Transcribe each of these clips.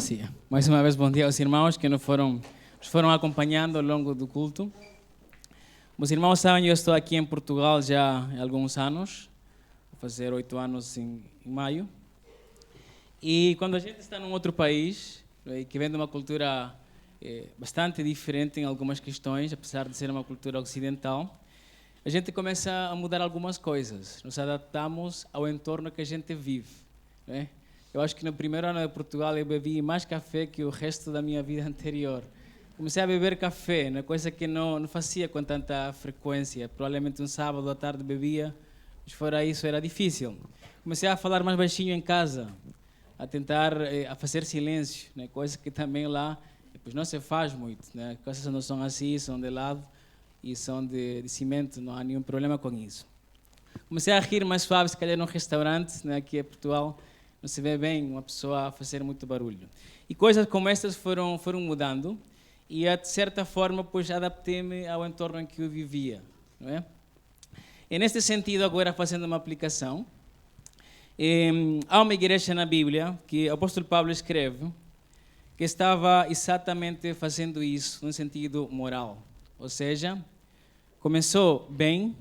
sim. Mais uma vez, bom dia aos irmãos que nos foram acompanhando ao longo do culto. Meus irmãos sabem, eu estou aqui em Portugal já há alguns anos, vou fazer 8 anos em maio. E quando a gente está num outro país, que vem de uma cultura bastante diferente em algumas questões, apesar de ser uma cultura ocidental, a gente começa a mudar algumas coisas. Nos adaptamos ao entorno que a gente vive, né? Eu acho que no primeiro ano de Portugal eu bebi mais café que o resto da minha vida anterior. Comecei a beber café, uma coisa que não fazia com tanta frequência. Provavelmente um sábado à tarde bebia, mas fora isso era difícil. Comecei a falar mais baixinho em casa, a tentar a fazer silêncio, né? Coisa que também lá depois não se faz muito, né? Coisas não são assim, são de lado e são de cimento, não há nenhum problema com isso. Comecei a rir mais suave, se calhar num restaurante, né? Aqui em Portugal não se vê bem uma pessoa a fazer muito barulho. E coisas como estas foram mudando e, de certa forma, pois adaptei-me ao entorno em que eu vivia, não é? E neste sentido, agora fazendo uma aplicação, há uma igreja na Bíblia que o apóstolo Paulo escreve que estava exatamente fazendo isso no sentido moral. Ou seja, começou bem,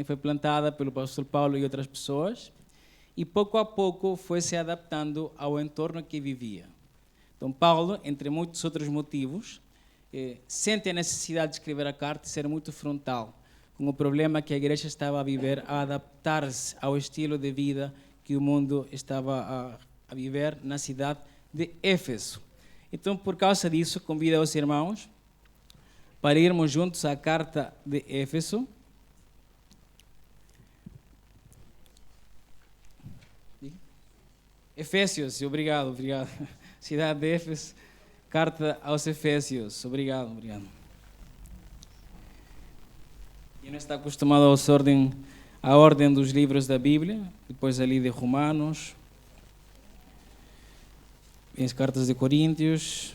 foi plantada pelo apóstolo Paulo e outras pessoas, e pouco a pouco foi se adaptando ao entorno que vivia. Então Paulo, entre muitos outros motivos, sente a necessidade de escrever a carta e ser muito frontal com o problema que a igreja estava a viver, a adaptar-se ao estilo de vida que o mundo estava a viver na cidade de Éfeso. Então, por causa disso, convido os irmãos para irmos juntos à carta de Éfeso. Efésios, obrigado. Cidade de Éfeso, carta aos Efésios, obrigado. Eu não estou acostumado à ordem dos livros da Bíblia, depois ali de Romanos, as cartas de Coríntios,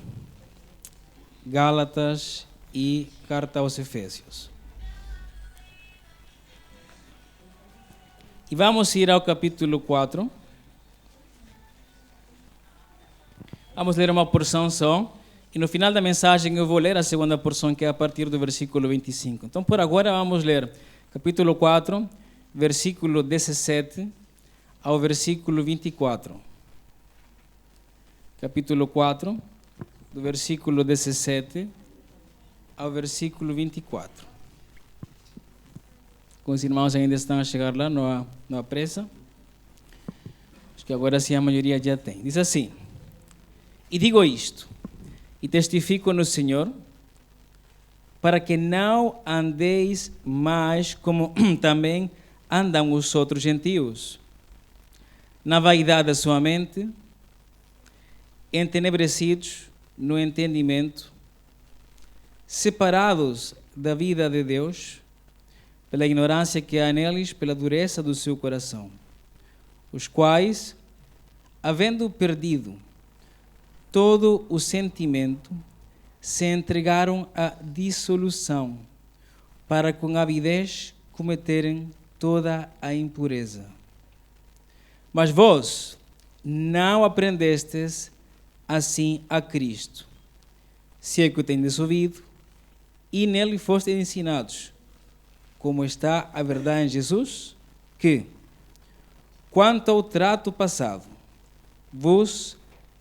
Gálatas e carta aos Efésios. E vamos ir ao capítulo 4. Vamos ler uma porção só, e no final da mensagem eu vou ler a segunda porção, que é a partir do versículo 25. Então, por agora, vamos ler capítulo 4, versículo 17 ao versículo 24. Capítulo 4, do versículo 17 ao versículo 24. Com os irmãos ainda estão a chegar lá, não há pressa. Acho que agora sim a maioria já tem. Diz assim: E digo isto, e testifico no Senhor, para que não andeis mais como também andam os outros gentios, na vaidade da sua mente, entenebrecidos no entendimento, separados da vida de Deus, pela ignorância que há neles, pela dureza do seu coração, os quais, havendo perdido todo o sentimento, se entregaram à dissolução, para com avidez cometerem toda a impureza. Mas vós não aprendestes assim a Cristo, se é que o tendes ouvido, e nele fostes ensinados, como está a verdade em Jesus, que, quanto ao trato passado, vos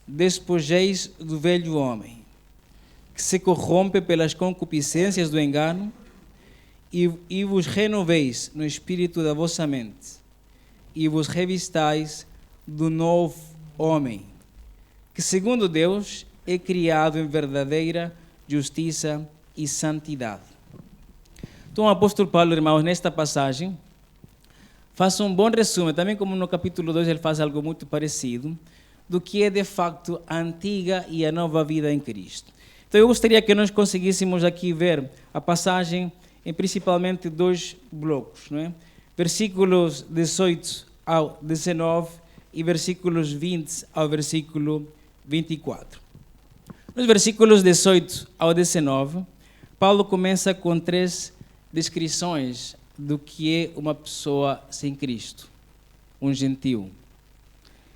despojeis do velho homem, que se corrompe pelas concupiscências do engano, e vos renoveis no espírito da vossa mente, e vos revistais do novo homem, que segundo Deus é criado em verdadeira justiça e santidade. Então o apóstolo Paulo, irmãos, nesta passagem, faz um bom resumo, também como no capítulo 2 ele faz algo muito parecido, do que é de facto a antiga e a nova vida em Cristo. Então eu gostaria que nós conseguíssemos aqui ver a passagem em principalmente 2 blocos, não é? Versículos 18 ao 19 e versículos 20 ao versículo 24. Nos versículos 18 ao 19, Paulo começa com 3 descrições do que é uma pessoa sem Cristo, um gentio.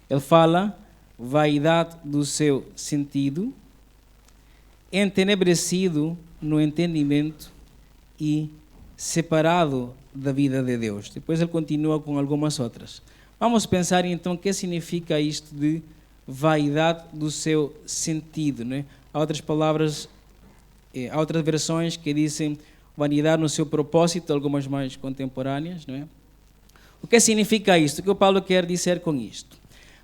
Ele fala: vaidade do seu sentido, entenebrecido no entendimento e separado da vida de Deus. Depois ele continua com algumas outras. Vamos pensar então o que significa isto de vaidade do seu sentido, né? Há outras palavras, há outras versões que dizem vanidade no seu propósito, algumas mais contemporâneas, não é? O que significa isto? O que o Paulo quer dizer com isto?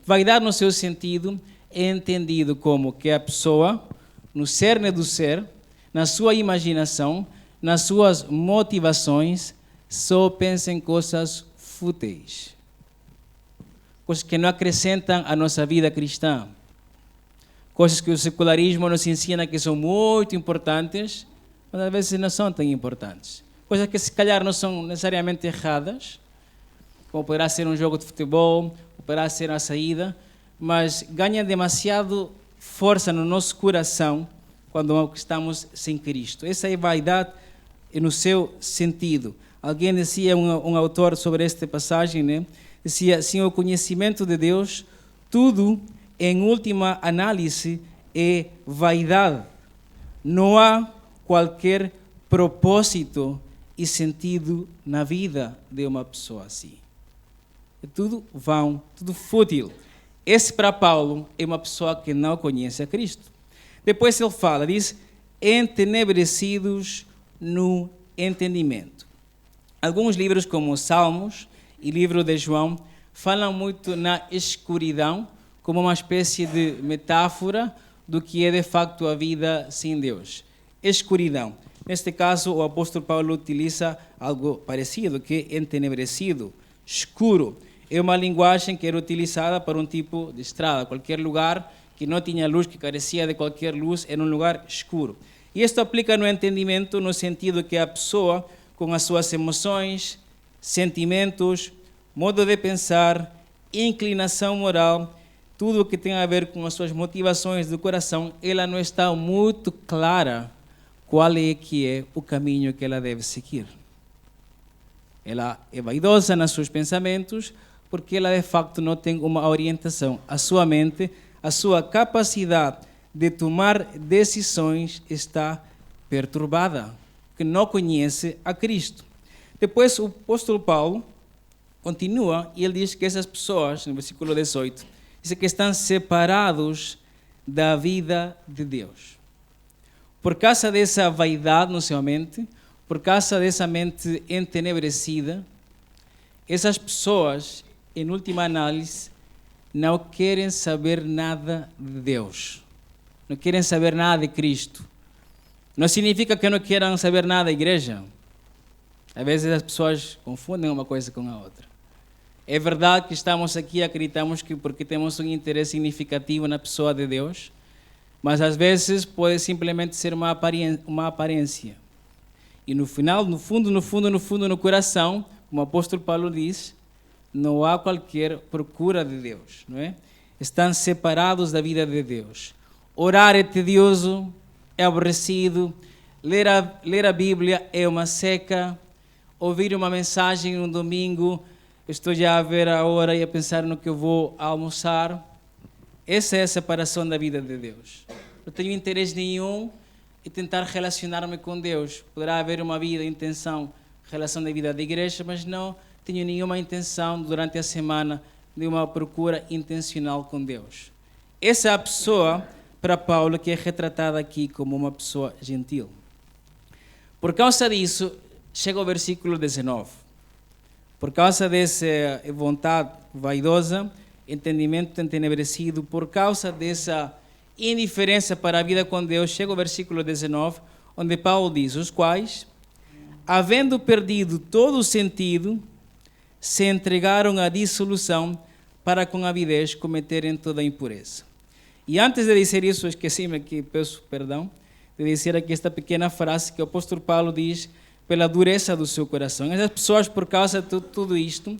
Vaidade no seu sentido é entendido como que a pessoa, no cerne do ser, na sua imaginação, nas suas motivações, só pensa em coisas fúteis. Coisas que não acrescentam à nossa vida cristã. Coisas que o secularismo nos ensina que são muito importantes, mas às vezes não são tão importantes. Coisas que se calhar não são necessariamente erradas, como poderá ser um jogo de futebol, poderá ser a saída, mas ganha demasiado força no nosso coração quando estamos sem Cristo. Essa é a vaidade no seu sentido. Alguém dizia, um autor sobre esta passagem, né? Dizia, sem o conhecimento de Deus, tudo, em última análise, é vaidade. Não há qualquer propósito e sentido na vida de uma pessoa assim. É tudo vão, tudo fútil. Esse, para Paulo, é uma pessoa que não conhece a Cristo. Depois ele fala, diz, entenebrecidos no entendimento. Alguns livros, como os Salmos e livro de João, falam muito na escuridão, como uma espécie de metáfora do que é de facto a vida sem Deus. Escuridão. Neste caso, o apóstolo Paulo utiliza algo parecido, que é entenebrecido, escuro. É uma linguagem que era utilizada para um tipo de estrada. Qualquer lugar que não tinha luz, que carecia de qualquer luz, era um lugar escuro. E isto aplica no entendimento, no sentido que a pessoa, com as suas emoções, sentimentos, modo de pensar, inclinação moral, tudo o que tem a ver com as suas motivações do coração, ela não está muito clara qual é que é o caminho que ela deve seguir. Ela é vaidosa nos seus pensamentos, porque ela de facto não tem uma orientação. A sua mente, a sua capacidade de tomar decisões está perturbada, que não conhece a Cristo. Depois o apóstolo Paulo continua e ele diz que essas pessoas, no versículo 18, diz que estão separados da vida de Deus. Por causa dessa vaidade na sua mente, por causa dessa mente entenebrecida, essas pessoas, em última análise, não querem saber nada de Deus. Não querem saber nada de Cristo. Não significa que não queiram saber nada da igreja. Às vezes as pessoas confundem uma coisa com a outra. É verdade que estamos aqui e acreditamos que porque temos um interesse significativo na pessoa de Deus, mas às vezes pode simplesmente ser uma aparência. E no final, no fundo, no coração, como o apóstolo Paulo diz, não há qualquer procura de Deus, não é? Estão separados da vida de Deus. Orar é tedioso, é aborrecido, ler a Bíblia é uma seca, ouvir uma mensagem no domingo, estou já a ver a hora e a pensar no que eu vou almoçar. Essa é a separação da vida de Deus. Não tenho interesse nenhum em tentar relacionar-me com Deus. Poderá haver uma vida, intenção, relação da vida da igreja, mas não tenho nenhuma intenção durante a semana de uma procura intencional com Deus. Essa é a pessoa, para Paulo, que é retratada aqui como uma pessoa gentil. Por causa disso, chega ao versículo 19. Por causa dessa vontade vaidosa, entendimento entenebrecido, por causa dessa indiferença para a vida com Deus, chega ao versículo 19, onde Paulo diz, os quais, havendo perdido todo o sentido, se entregaram à dissolução para com avidez cometerem toda a impureza. E antes de dizer isso, esqueci-me aqui, peço perdão, de dizer aqui esta pequena frase que o apóstolo Paulo diz, pela dureza do seu coração. As pessoas, por causa de tudo isto,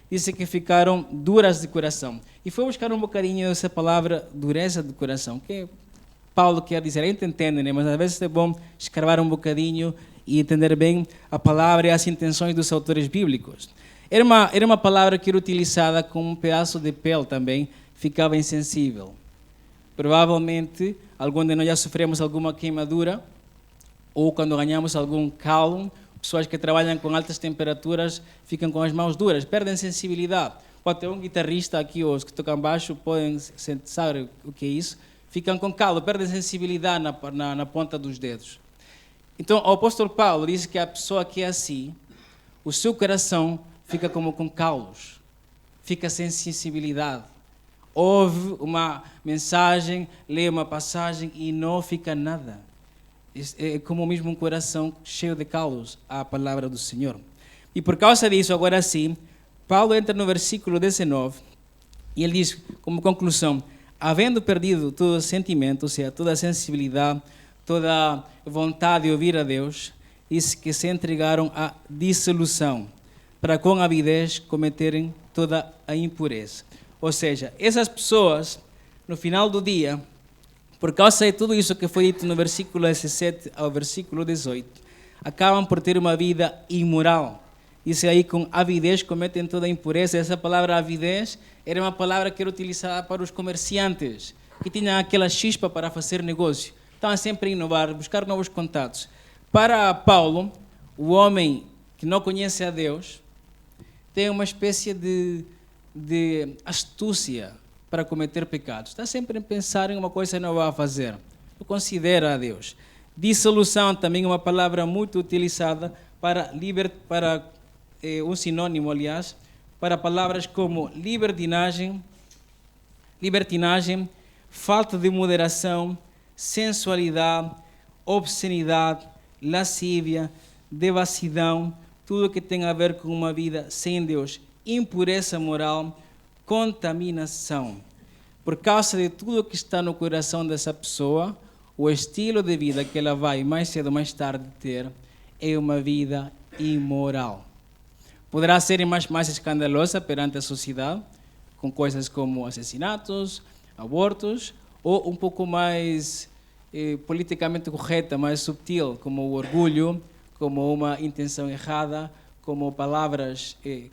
dizem que ficaram duras de coração. E foi buscar um bocadinho essa palavra, dureza de coração, que Paulo quer dizer, a gente entende, né? Mas às vezes é bom escrever um bocadinho e entender bem a palavra e as intenções dos autores bíblicos. Era uma palavra que era utilizada com um pedaço de pele também, ficava insensível. Provavelmente, algum de nós já sofremos alguma queimadura, ou quando ganhamos algum calo, pessoas que trabalham com altas temperaturas ficam com as mãos duras, perdem sensibilidade. Pode ter um guitarrista aqui, ou os que tocam baixo, podem saber o que é isso, ficam com calo, perdem sensibilidade na ponta dos dedos. Então, o apóstolo Paulo diz que a pessoa que é assim, o seu coração fica como com calos, fica sem sensibilidade. Ouve uma mensagem, lê uma passagem e não fica nada. É como mesmo um coração cheio de calos à palavra do Senhor. E por causa disso, agora sim, Paulo entra no versículo 19 e ele diz, como conclusão, havendo perdido todo o sentimento, ou seja, toda a sensibilidade, toda a vontade de ouvir a Deus, diz que se entregaram à dissolução, para com avidez cometerem toda a impureza. Ou seja, essas pessoas, no final do dia, por causa de tudo isso que foi dito no versículo 17 ao versículo 18, acabam por ter uma vida imoral. Diz aí, com avidez cometem toda a impureza. Essa palavra avidez era uma palavra que era utilizada para os comerciantes, que tinham aquela chispa para fazer negócio. Estavam sempre a inovar, buscar novos contatos. Para Paulo, o homem que não conhece a Deus tem uma espécie de astúcia para cometer pecados. Está sempre a pensar em uma coisa que não vai fazer. Não considera a Deus. Dissolução também é uma palavra muito utilizada para um sinônimo, aliás, para palavras como libertinagem, falta de moderação, sensualidade, obscenidade, lascívia, devassidão, tudo que tem a ver com uma vida sem Deus, impureza moral, contaminação. Por causa de tudo que está no coração dessa pessoa, o estilo de vida que ela vai mais cedo ou mais tarde ter é uma vida imoral. Poderá ser mais escandalosa perante a sociedade, com coisas como assassinatos, abortos, ou um pouco mais politicamente correta, mais subtil, como o orgulho, como uma intenção errada, como palavras que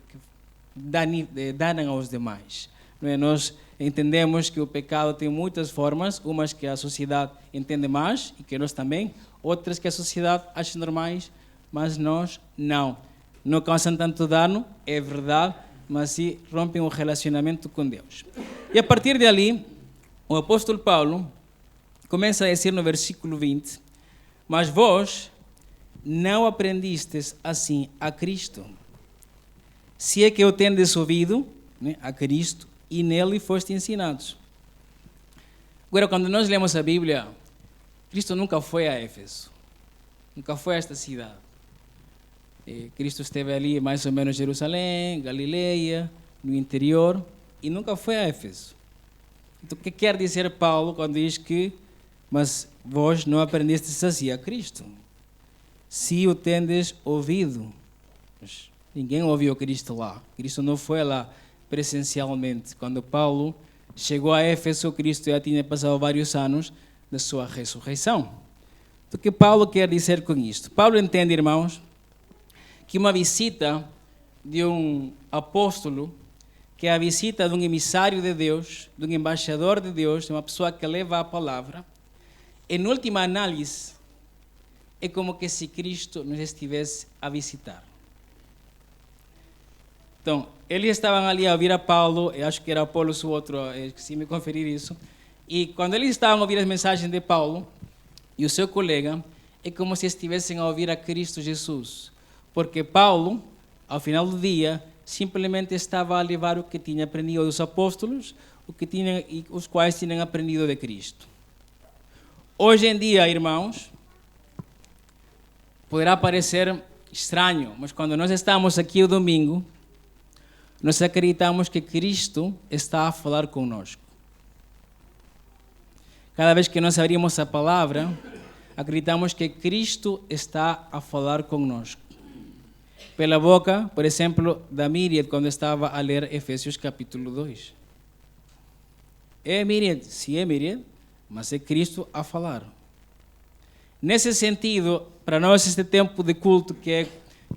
danam aos demais. Não é? Nós entendemos que o pecado tem muitas formas, umas que a sociedade entende mais, e que nós também, outras que a sociedade acha normais, mas nós não. Não causam tanto dano, é verdade, mas sim rompem o relacionamento com Deus. E a partir dali, o apóstolo Paulo começa a dizer no versículo 20, mas vós não aprendistes assim a Cristo, se é que o tendes ouvido, né, a Cristo, e nele foste ensinados. Agora, quando nós lemos a Bíblia, Cristo nunca foi a Éfeso, nunca foi a esta cidade. Cristo esteve ali mais ou menos em Jerusalém, Galileia, no interior, e nunca foi a Éfeso. Então, o que quer dizer Paulo quando diz que mas vós não aprendestes assim a Cristo, se o tendes ouvido? Mas ninguém ouviu Cristo lá. Cristo não foi lá presencialmente. Quando Paulo chegou a Éfeso, Cristo já tinha passado vários anos da sua ressurreição. Então, o que Paulo quer dizer com isto? Paulo entende, irmãos, que uma visita de um apóstolo, que é a visita de um emissário de Deus, de um embaixador de Deus, de uma pessoa que leva a palavra, em última análise, é como que se Cristo nos estivesse a visitar. Então, eles estavam ali a ouvir a Paulo, eu acho que era Apolos o outro, se me conferir isso, e quando eles estavam a ouvir as mensagens de Paulo e o seu colega, é como se estivessem a ouvir a Cristo Jesus. Porque Paulo, ao final do dia, simplesmente estava a levar o que tinha aprendido dos apóstolos, os quais tinham aprendido de Cristo. Hoje em dia, irmãos, poderá parecer estranho, mas quando nós estamos aqui o domingo, nós acreditamos que Cristo está a falar conosco. Cada vez que nós abrimos a palavra, acreditamos que Cristo está a falar conosco. Pela boca, por exemplo, da Miriam, quando estava a ler Efésios capítulo 2. É Miriam, sim é Miriam, mas é Cristo a falar. Nesse sentido, para nós este tempo de culto, que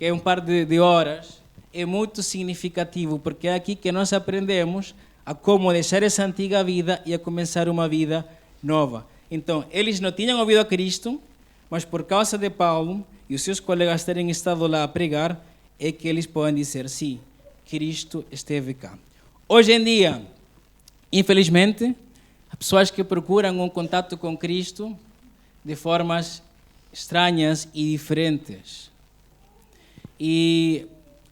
é um par de horas, é muito significativo, porque é aqui que nós aprendemos a como deixar essa antiga vida e a começar uma vida nova. Então, eles não tinham ouvido a Cristo, mas por causa de Paulo e os seus colegas terem estado lá a pregar, é que eles podem dizer, sim, Cristo esteve cá. Hoje em dia, infelizmente, há pessoas que procuram um contato com Cristo de formas estranhas e diferentes. E,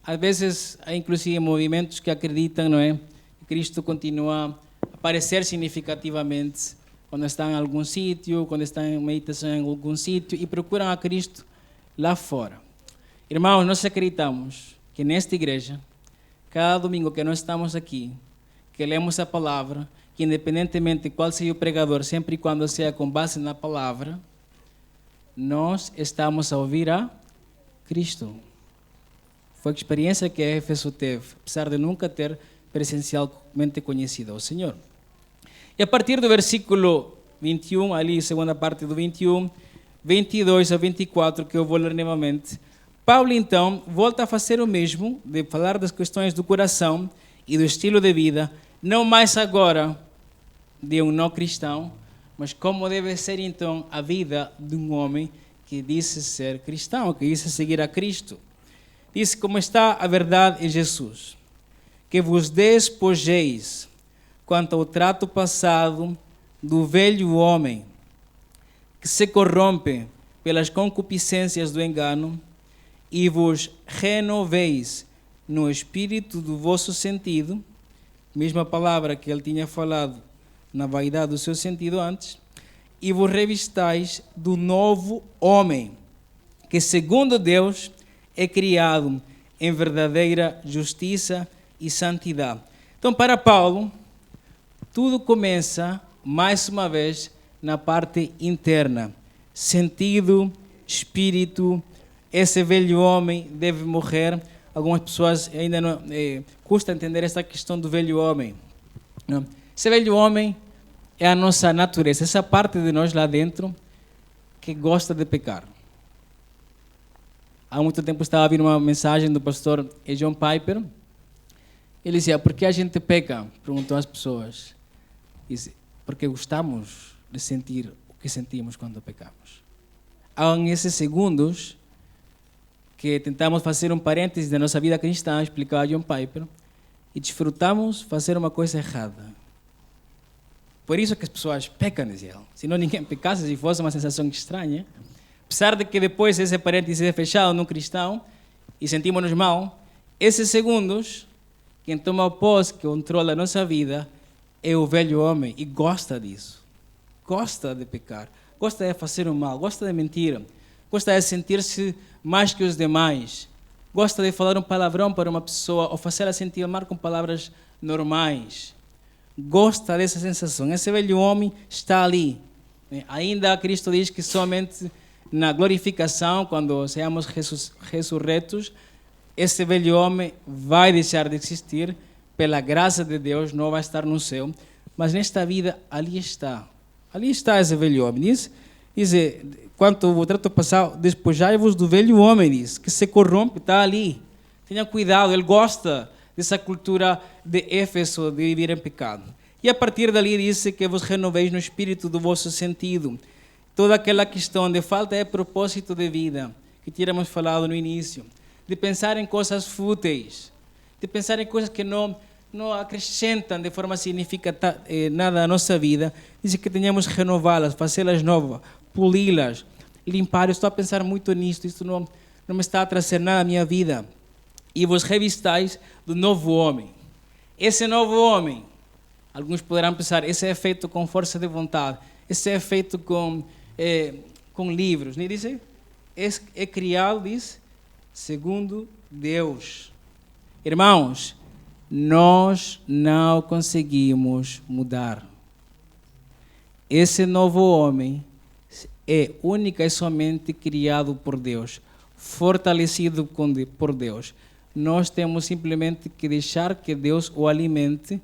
às vezes, há inclusive movimentos que acreditam, não é? Que Cristo continua a aparecer significativamente quando estão em algum sítio, quando estão em meditação em algum sítio e procuram a Cristo lá fora. Irmãos, nós acreditamos que nesta igreja, cada domingo que nós estamos aqui, que lemos a palavra, que independentemente de qual seja o pregador, sempre e quando seja com base na palavra, nós estamos a ouvir a Cristo. Foi a experiência que a Éfeso teve, apesar de nunca ter presencialmente conhecido ao Senhor. E a partir do versículo 21, ali, segunda parte do 21, 22 a 24, que eu vou ler novamente, Paulo, então, volta a fazer o mesmo, de falar das questões do coração e do estilo de vida, não mais agora de um não cristão, mas como deve ser, então, a vida de um homem que disse ser cristão, que disse seguir a Cristo. Diz como está a verdade em Jesus, que vos despojeis quanto ao trato passado do velho homem, que se corrompe pelas concupiscências do engano, e vos renoveis no espírito do vosso sentido, mesma palavra que ele tinha falado na vaidade do seu sentido antes, e vos revistais do novo homem, que segundo Deus é criado em verdadeira justiça e santidade. Então, para Paulo, tudo começa, mais uma vez, na parte interna. Sentido, espírito, esse velho homem deve morrer. Algumas pessoas ainda não custa entender essa questão do velho homem. Não? Esse velho homem é a nossa natureza, essa parte de nós lá dentro que gosta de pecar. Há muito tempo estava ouvindo uma mensagem do pastor John Piper. Ele dizia, por que a gente peca? Perguntou às pessoas. Disse, porque gostamos de sentir o que sentimos quando pecamos. Há esses segundos que tentamos fazer um parêntese da nossa vida cristã, explicava John Piper, e desfrutamos fazer uma coisa errada. Por isso que as pessoas pecam, dizia ele. Se não ninguém pecasse, se fosse uma sensação estranha, apesar de que depois esse parêntese é fechado num cristão e sentimos-nos mal, esses segundos, quem toma posse, que controla a nossa vida, é o velho homem e gosta disso. Gosta de pecar, gosta de fazer o mal, gosta de mentir, gosta de sentir-se mais que os demais, gosta de falar um palavrão para uma pessoa ou fazê-la sentir mal com palavras normais. Gosta dessa sensação. Esse velho homem está ali. Ainda Cristo diz que somente na glorificação, quando sejamos ressurretos, esse velho homem vai deixar de existir. Pela graça de Deus, não vai estar no céu, mas nesta vida, ali está esse velho homem. Diz quanto ao trato passado, despojai-vos do velho homem, diz, que se corrompe, está ali. Tenha cuidado, ele gosta dessa cultura de Éfeso, de viver em pecado. E a partir dali diz que vos renoveis no espírito do vosso sentido. Toda aquela questão de falta de propósito de vida, que tínhamos falado no início, de pensar em coisas fúteis, de pensar em coisas que não acrescentam de forma significativa nada à nossa vida, diz que tenhamos que renová-las, fazê-las novas, poli-las, limpar. Eu estou a pensar muito nisto, isto não me está a trazer nada à minha vida. E vos revistais do novo homem. Esse novo homem, alguns poderão pensar, esse é feito com força de vontade, esse é feito com livros. Não diz? É criado, diz, segundo Deus. Irmãos, nós não conseguimos mudar. Esse novo homem é única e somente criado por Deus, fortalecido por Deus. Nós temos simplesmente que deixar que Deus o alimente,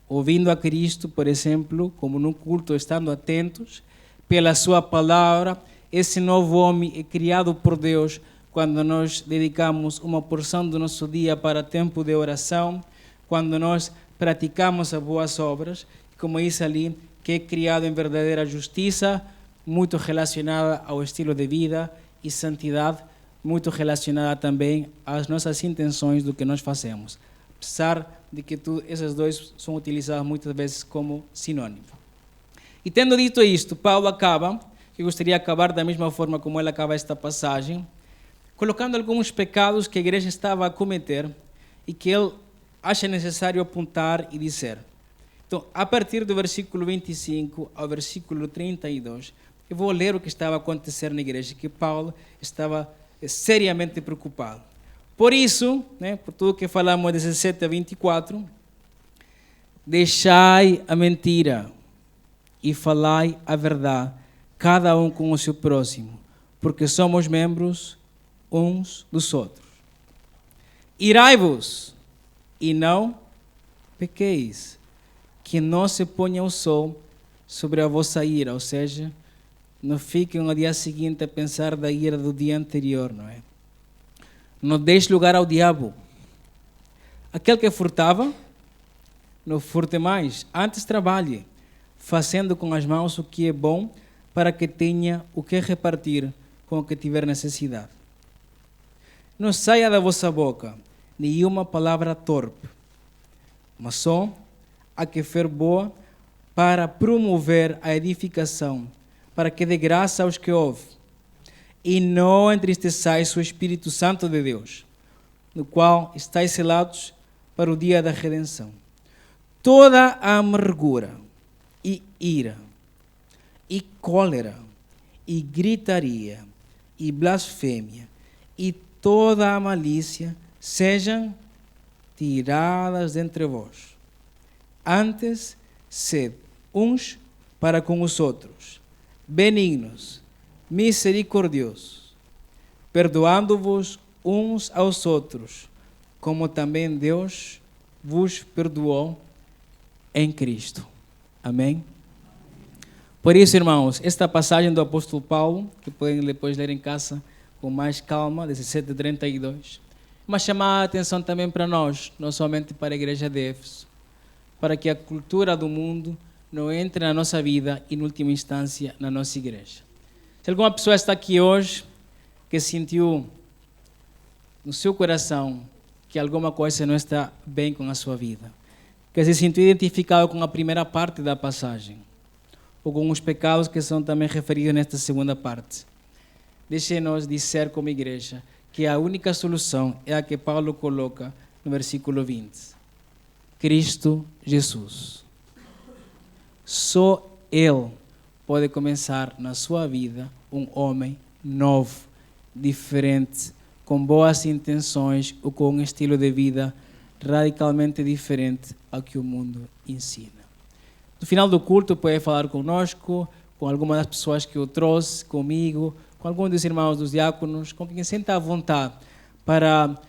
ouvindo a Cristo, por exemplo, como num culto, estando atentos, pela sua palavra. Esse novo homem é criado por Deus quando nós dedicamos uma porção do nosso dia para tempo de oração, quando nós praticamos as boas obras, como diz ali, que é criado em verdadeira justiça, muito relacionada ao estilo de vida, e santidade, muito relacionada também às nossas intenções do que nós fazemos, apesar de que esses dois são utilizados muitas vezes como sinônimo. E tendo dito isto, Paulo acaba, que gostaria de acabar da mesma forma como ele acaba esta passagem, colocando alguns pecados que a igreja estava a cometer e que ele acha necessário apontar e dizer. Então, a partir do versículo 25 ao versículo 32, eu vou ler o que estava a acontecer na igreja, que Paulo estava seriamente preocupado. Por isso, por tudo que falamos 17 a 24, deixai a mentira e falai a verdade, cada um com o seu próximo, porque somos membros uns dos outros. Irai-vos e não pequeis, que não se ponha o sol sobre a vossa ira, ou seja, não fiquem no dia seguinte a pensar da ira do dia anterior, não é? Não deixe lugar ao diabo. Aquele que furtava, não furte mais, antes trabalhe, fazendo com as mãos o que é bom, para que tenha o que repartir com o que tiver necessidade. Não saia da vossa boca nenhuma palavra torpe, mas só a que for boa para promover a edificação, para que dê graça aos que ouvem. E não entristeçais o Espírito Santo de Deus, no qual estáis selados para o dia da redenção. Toda a amargura e ira, e cólera, e gritaria, e blasfêmia, e toda a malícia sejam tiradas dentre vós. Antes, sede uns para com os outros, benignos, misericordiosos, perdoando-vos uns aos outros, como também Deus vos perdoou em Cristo. Amém? Por isso, irmãos, esta passagem do apóstolo Paulo, que podem depois ler em casa com mais calma, 17:32, mas chamar a atenção também para nós, não somente para a igreja de Éfeso, para que a cultura do mundo não entre na nossa vida e, em última instância, na nossa igreja. Se alguma pessoa está aqui hoje que sentiu no seu coração que alguma coisa não está bem com a sua vida, que se sentiu identificado com a primeira parte da passagem, ou com os pecados que são também referidos nesta segunda parte, deixe-nos dizer como igreja que a única solução é a que Paulo coloca no versículo 20. Cristo Jesus. Só Ele pode começar na sua vida um homem novo, diferente, com boas intenções ou com um estilo de vida radicalmente diferente ao que o mundo ensina. No final do culto pode falar conosco, com algumas das pessoas que eu trouxe, comigo, com alguns dos irmãos dos diáconos, com quem senta à vontade para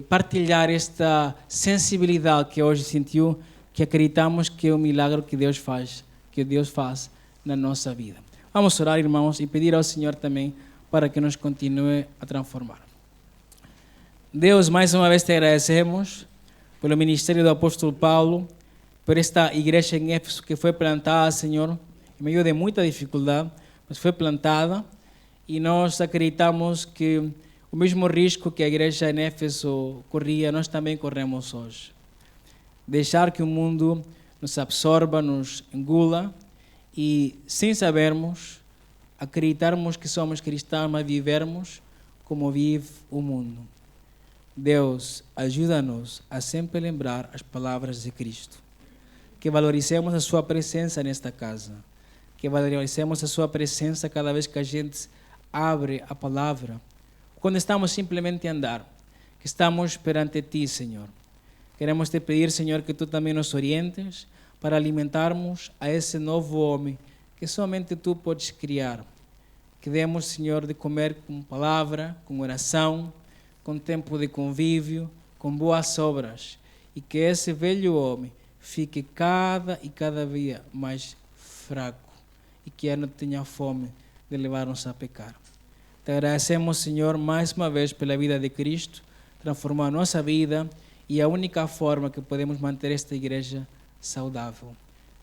partilhar esta sensibilidade que hoje sentiu, que acreditamos que é um milagre que Deus faz na nossa vida. Vamos orar, irmãos, e pedir ao Senhor também para que nos continue a transformar. Deus, mais uma vez te agradecemos pelo ministério do apóstolo Paulo, por esta igreja em Éfeso que foi plantada, Senhor, em meio de muita dificuldade, mas foi plantada, e nós acreditamos que o mesmo risco que a igreja em Éfeso corria, nós também corremos hoje. Deixar que o mundo nos absorva, nos engula, e, sem sabermos, acreditarmos que somos cristãos, mas vivermos como vive o mundo. Deus, ajuda-nos a sempre lembrar as palavras de Cristo. Que valorizemos a sua presença nesta casa. Que valorizemos a sua presença cada vez que a gente abre a palavra. Quando estamos simplesmente a andar, que estamos perante Ti, Senhor. Queremos te pedir, Senhor, que Tu também nos orientes para alimentarmos a esse novo homem que somente Tu podes criar. Que demos, Senhor, de comer com palavra, com oração, com tempo de convívio, com boas obras, e que esse velho homem fique cada dia mais fraco e que ele não tenha fome de levar-nos a pecar. Te agradecemos, Senhor, mais uma vez pela vida de Cristo, transformar a nossa vida e a única forma que podemos manter esta igreja saudável.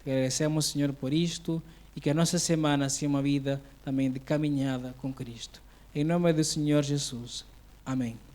Agradecemos, Senhor, por isto e que a nossa semana seja uma vida também de caminhada com Cristo. Em nome do Senhor Jesus. Amém.